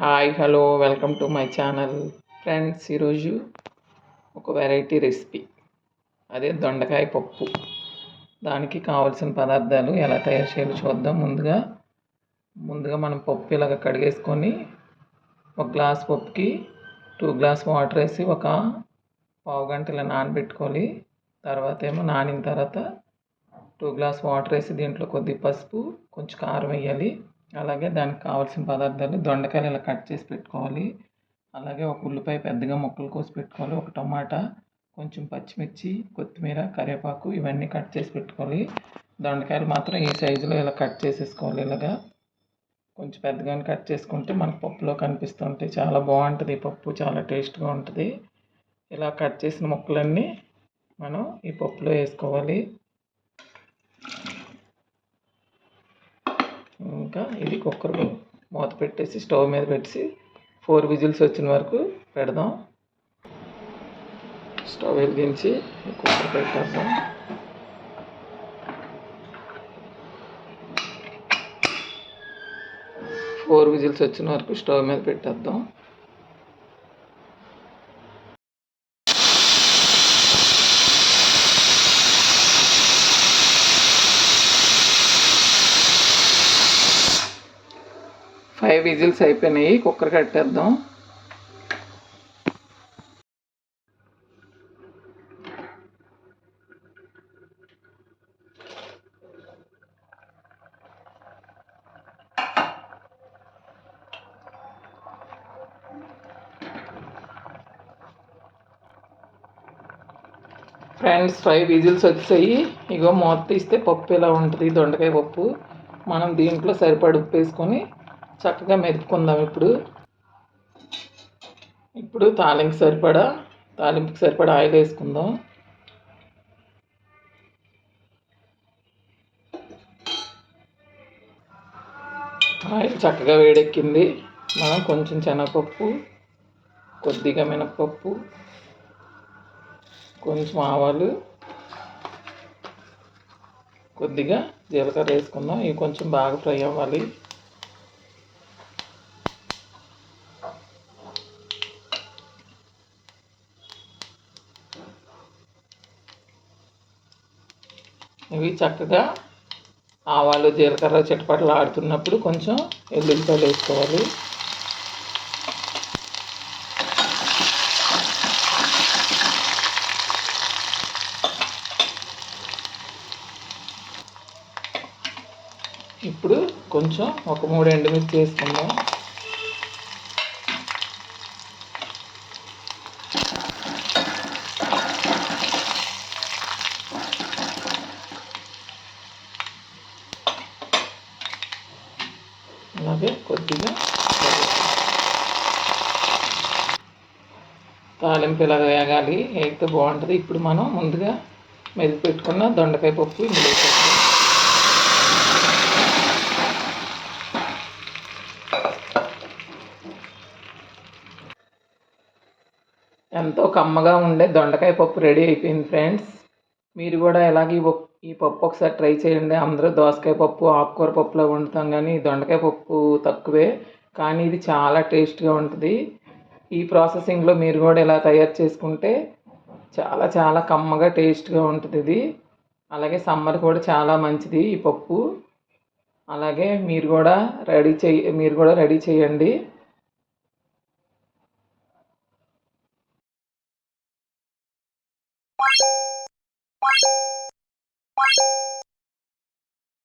Hi hello welcome to my channel friends. ఈరోజు ఒక variety recipe, అదే దొండకాయ పప్పు. దానికి కావాల్సిన పదార్థాలు ఎలా తయారు చేయాలో చూద్దాం. ముందుగా మనం పప్పు ఇలాగ కడిగేసుకొని ఒక గ్లాస్ పప్పుకి 2 గ్లాస్ వాటర్ వేసి ఒక పావు గంట ఇలా నానబెట్టుకోవాలి. తర్వాత నానిన తర్వాత 2 గ్లాస్ వాటర్ వేసి దీంట్లో కొద్ది పసుపు, కొంచెం కారం వేయాలి. అలాగే దానికి కావాల్సిన పదార్థాలు దొండకాయలు ఇలా కట్ చేసి పెట్టుకోవాలి. అలాగే ఒక ఉల్లిపాయ పెద్దగా ముక్కలు కోసి పెట్టుకోవాలి. ఒక టమాటా, కొంచెం పచ్చిమిర్చి, కొత్తిమీర, కరివేపాకు ఇవన్నీ కట్ చేసి పెట్టుకోవాలి. దొండకాయలు మాత్రం ఈ సైజులో ఇలా కట్ చేసేసుకోవాలి. ఇలాగా కొంచెం పెద్దగానే కట్ చేసుకుంటే మనకు పప్పులో కనిపిస్తుంటే చాలా బాగుంటుంది. ఈ పప్పు చాలా టేస్ట్గా ఉంటుంది. ఇలా కట్ చేసిన ముక్కలన్నీ మనం ఈ పప్పులో వేసుకోవాలి. ఇంకా ఇది కుక్కర్లో మూత పెట్టేసి స్టవ్ మీద పెట్టేసి 4 విజిల్స్ వచ్చిన వరకు పెడదాం. స్టవ్ వెలిగించి కుక్కర్ పెట్టేద్దాం. ఫోర్ విజిల్స్ వచ్చిన వరకు స్టవ్ మీద పెట్టేద్దాం. ఫైవ్ విజిల్స్ అయిపోయినాయి. కుక్కర్ కట్టేద్దాం. ఫ్రెండ్స్ 5 విజిల్స్ వచ్చాయి. ఇగో మూత తీస్తే పప్పు ఇలా ఉంటుంది, దొండకాయ పప్పు. మనం దీంట్లో సరిపడ ఉప్పు వేసుకొని చక్కగా మెదుపుకుందాం. ఇప్పుడు తాలింపుకి సరిపడా ఆయిల్ వేసుకుందాం. ఆయిల్ చక్కగా వేడెక్కింది. మనం కొంచెం శనగపప్పు, కొద్దిగా మినపప్పు, కొంచెం ఆవాలు, కొద్దిగా జీలకర్ర వేసుకుందాం. ఇవి కొంచెం బాగా ఫ్రై అవ్వాలి. ఇవి చక్కగా ఆవాలు, జీలకర్ర చిటపటలు ఆడుతున్నప్పుడు కొంచెం ఎల్లుల్లిపాయలు వేసుకోవాలి. ఇప్పుడు కొంచెం ఒక 3 ఎండుమిర్చి వేసుకుందాం. అలాగే కొద్దిగా తాలింపు ఇలాగ వేగాలి, వేగితే బాగుంటుంది. ఇప్పుడు మనం ముందుగా మెదిపి పెట్టుకున్న దొండకాయ పప్పు ఇందులో వేసేద్దాం. ఎంతో కమ్మగా ఉండే దొండకాయ పప్పు రెడీ అయిపోయింది ఫ్రెండ్స్. మీరు కూడా ఇలాగే ఈ పప్పు ఒకసారి ట్రై చేయండి. అందరూ దోసకాయ పప్పు, ఆకుకూర పప్పులో వండుతాం, కానీ దొండకాయ పప్పు తక్కువే, కానీ ఇది చాలా టేస్ట్గా ఉంటుంది. ఈ ప్రాసెసింగ్లో మీరు కూడా ఇలా తయారు చేసుకుంటే చాలా చాలా కమ్మగా టేస్ట్గా ఉంటుంది ఇది. అలాగే సమ్మర్ కూడా చాలా మంచిది ఈ పప్పు. అలాగే మీరు కూడా రెడీ చేయండి.